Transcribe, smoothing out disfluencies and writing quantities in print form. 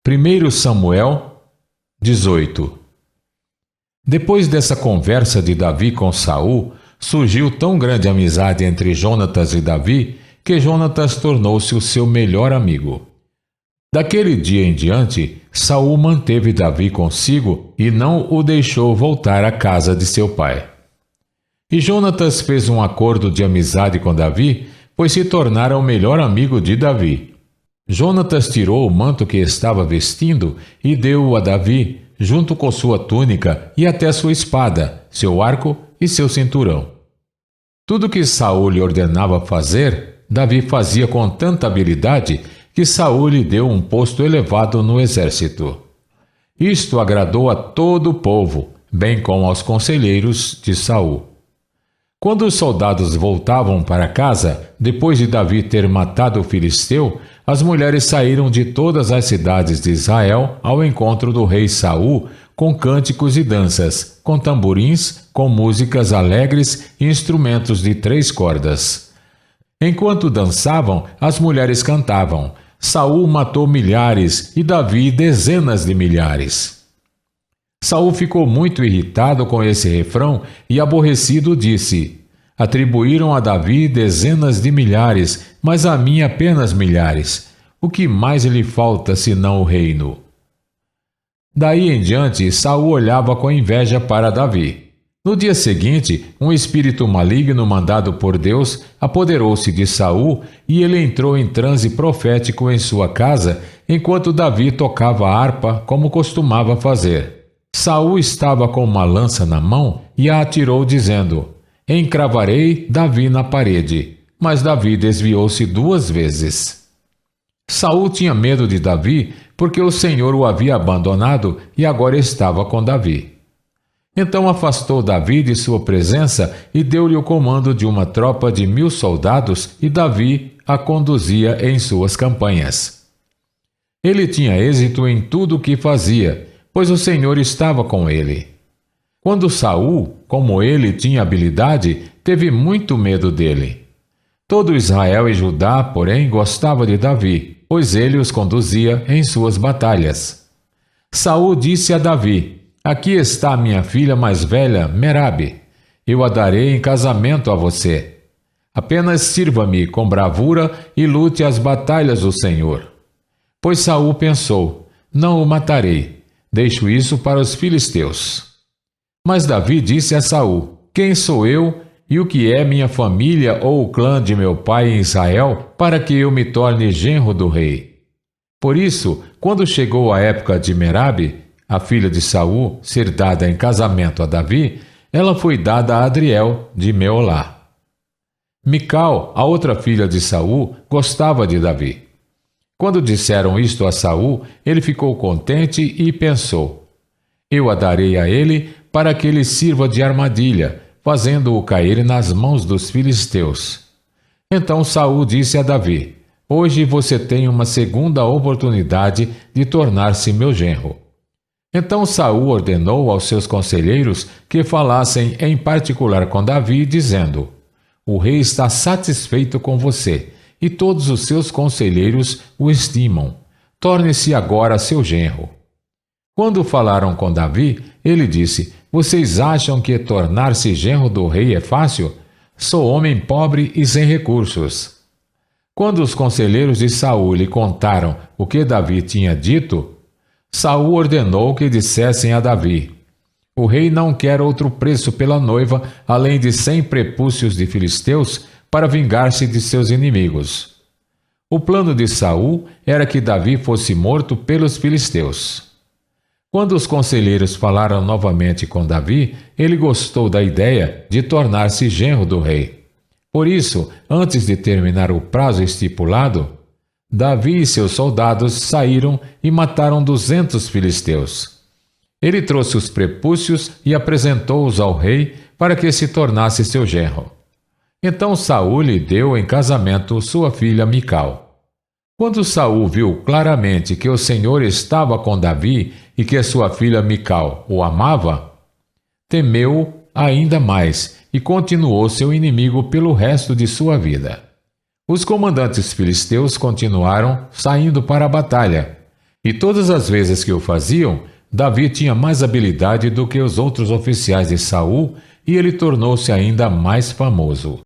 1 Samuel 18. Depois dessa conversa de Davi com Saul, surgiu tão grande amizade entre Jonatas e Davi que Jonatas tornou-se o seu melhor amigo. Daquele dia em diante, Saul manteve Davi consigo e não o deixou voltar à casa de seu pai. E Jonatas fez um acordo de amizade com Davi, pois se tornara o melhor amigo de Davi. Jonatas tirou o manto que estava vestindo e deu-o a Davi, junto com sua túnica e até sua espada, seu arco e seu cinturão. Tudo que Saul lhe ordenava fazer, Davi fazia com tanta habilidade que Saul lhe deu um posto elevado no exército. Isto agradou a todo o povo, bem como aos conselheiros de Saul. Quando os soldados voltavam para casa, depois de Davi ter matado o filisteu, as mulheres saíram de todas as cidades de Israel ao encontro do rei Saul, com cânticos e danças, com tamborins, com músicas alegres e instrumentos de 3 cordas. Enquanto dançavam, as mulheres cantavam: Saul matou milhares e Davi dezenas de milhares. Saul ficou muito irritado com esse refrão e aborrecido disse: atribuíram a Davi dezenas de milhares, mas a mim apenas milhares. O que mais lhe falta senão o reino? Daí em diante, Saul olhava com inveja para Davi. No dia seguinte, um espírito maligno mandado por Deus apoderou-se de Saul e ele entrou em transe profético em sua casa, enquanto Davi tocava harpa como costumava fazer. Saul estava com uma lança na mão e a atirou dizendo: encravarei Davi na parede. Mas Davi desviou-se 2 vezes. Saul tinha medo de Davi porque o Senhor o havia abandonado e agora estava com Davi. Então afastou Davi de sua presença e deu-lhe o comando de uma tropa de 1000 soldados e Davi a conduzia em suas campanhas. Ele tinha êxito em tudo o que fazia, pois o Senhor estava com ele. Quando Saul, como ele tinha habilidade, teve muito medo dele. Todo Israel e Judá, porém, gostava de Davi, pois ele os conduzia em suas batalhas. Saul disse a Davi: aqui está minha filha mais velha, Merabe. Eu a darei em casamento a você. Apenas sirva-me com bravura e lute as batalhas do Senhor. Pois Saul pensou: não o matarei, deixo isso para os filisteus. Mas Davi disse a Saul: quem sou eu e o que é minha família ou o clã de meu pai em Israel para que eu me torne genro do rei? Por isso, quando chegou a época de Merabe, a filha de Saul, ser dada em casamento a Davi, ela foi dada a Adriel de Meolá. Mical, a outra filha de Saul, gostava de Davi. Quando disseram isto a Saul, ele ficou contente e pensou: eu a darei a ele para que ele sirva de armadilha, fazendo-o cair nas mãos dos filisteus. Então Saul disse a Davi: hoje você tem uma segunda oportunidade de tornar-se meu genro. Então Saul ordenou aos seus conselheiros que falassem em particular com Davi, dizendo: o rei está satisfeito com você, e todos os seus conselheiros o estimam. Torne-se agora seu genro. Quando falaram com Davi, ele disse: vocês acham que tornar-se genro do rei é fácil? Sou homem pobre e sem recursos. Quando os conselheiros de Saul lhe contaram o que Davi tinha dito, Saul ordenou que dissessem a Davi: o rei não quer outro preço pela noiva, além de 100 prepúcios de filisteus, para vingar-se de seus inimigos. O plano de Saul era que Davi fosse morto pelos filisteus. Quando os conselheiros falaram novamente com Davi, ele gostou da ideia de tornar-se genro do rei. Por isso, antes de terminar o prazo estipulado, Davi e seus soldados saíram e mataram 200 filisteus. Ele trouxe os prepúcios e apresentou-os ao rei para que se tornasse seu genro. Então Saul lhe deu em casamento sua filha Mical. Quando Saul viu claramente que o Senhor estava com Davi e que sua filha Mical o amava, temeu-o ainda mais e continuou seu inimigo pelo resto de sua vida. Os comandantes filisteus continuaram saindo para a batalha, E todas as vezes que o faziam, Davi tinha mais habilidade do que os outros oficiais de Saul e ele tornou-se ainda mais famoso.